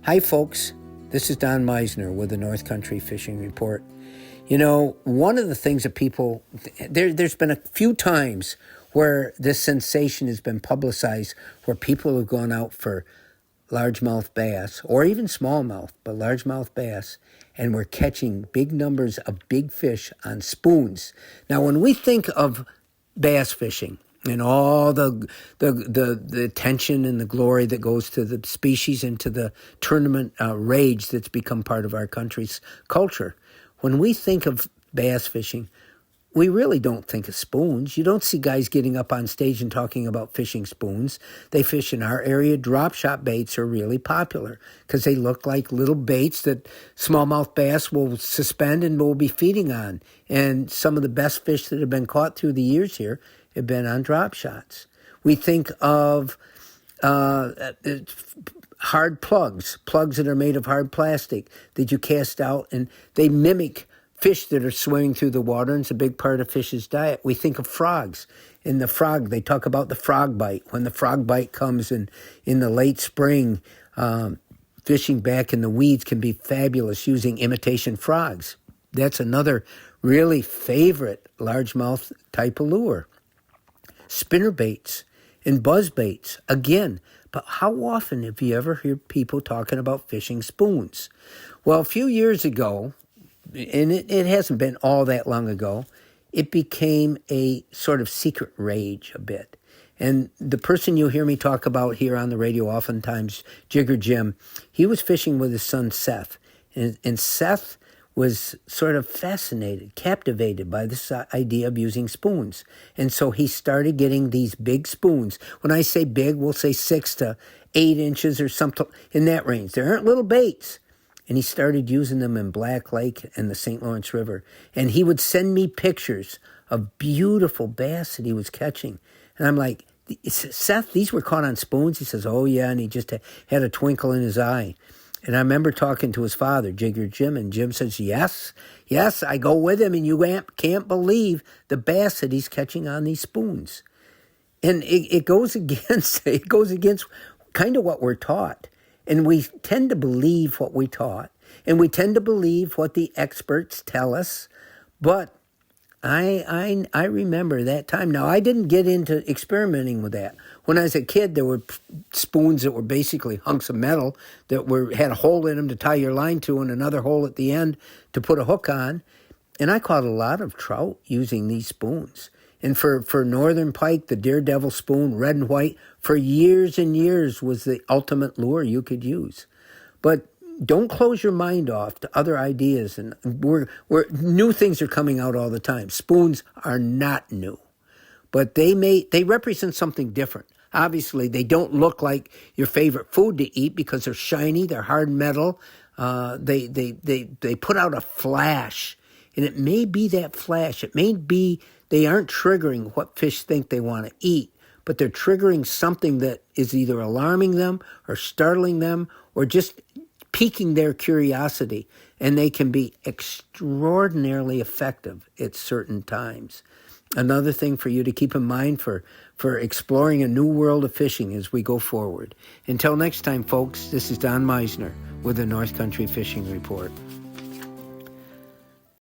Hi, folks. This is Don Meissner with the North Country Fishing Report. You know, one of the things that people, there's been a few times where this sensation has been publicized where people have gone out for largemouth bass or even smallmouth, but largemouth bass, and we're catching big numbers of big fish on spoons. Now, when we think of bass fishing and all the attention and the glory that goes to the species and to the tournament rage that's become part of our country's culture, when we think of bass fishing, we really don't think of spoons. You don't see guys getting up on stage and talking about fishing spoons. They fish in our area. Drop shot baits are really popular because they look like little baits that smallmouth bass will suspend and will be feeding on. And some of the best fish that have been caught through the years here have been on drop shots. We think of hard plugs that are made of hard plastic that you cast out, and they mimic fish that are swimming through the water, and it's a big part of fish's diet. We think of frogs. In the frog, they talk about the frog bite. When the frog bite comes in the late spring, fishing back in the weeds can be fabulous using imitation frogs. That's another really favorite largemouth type of lure. Spinner baits and buzz baits, again. But how often have you ever heard people talking about fishing spoons? Well, a few years ago, and it hasn't been all that long ago, it became a sort of secret rage a bit. And the person you hear me talk about here on the radio oftentimes, Jigger Jim, he was fishing with his son Seth. And Seth was sort of fascinated, captivated by this idea of using spoons. And so he started getting these big spoons. When I say big, we'll say 6 to 8 inches or something in that range. They aren't little baits. And he started using them in Black Lake and the St. Lawrence River. And he would send me pictures of beautiful bass that he was catching. And I'm like, Seth, these were caught on spoons? He says, oh, yeah. And he just had a twinkle in his eye. And I remember talking to his father, Jigger Jim, and Jim says, yes, I go with him. And you can't believe the bass that he's catching on these spoons. And it goes against kind of what we're taught. And we tend to believe what we taught, and we tend to believe what the experts tell us. But I remember that time. Now, I didn't get into experimenting with that. When I was a kid, there were spoons that were basically hunks of metal that had a hole in them to tie your line to and another hole at the end to put a hook on. And I caught a lot of trout using these spoons. And for northern pike, the Daredevil spoon, red and white, for years and years was the ultimate lure you could use. But don't close your mind off to other ideas. And new things are coming out all the time. Spoons are not new, but they represent something different. Obviously, they don't look like your favorite food to eat because they're shiny, they're hard metal. They put out a flash, and it may be that flash. It may be they aren't triggering what fish think they want to eat, but they're triggering something that is either alarming them or startling them or just piquing their curiosity. And they can be extraordinarily effective at certain times. Another thing for you to keep in mind for exploring a new world of fishing as we go forward. Until next time, folks, this is Don Meissner with the North Country Fishing Report.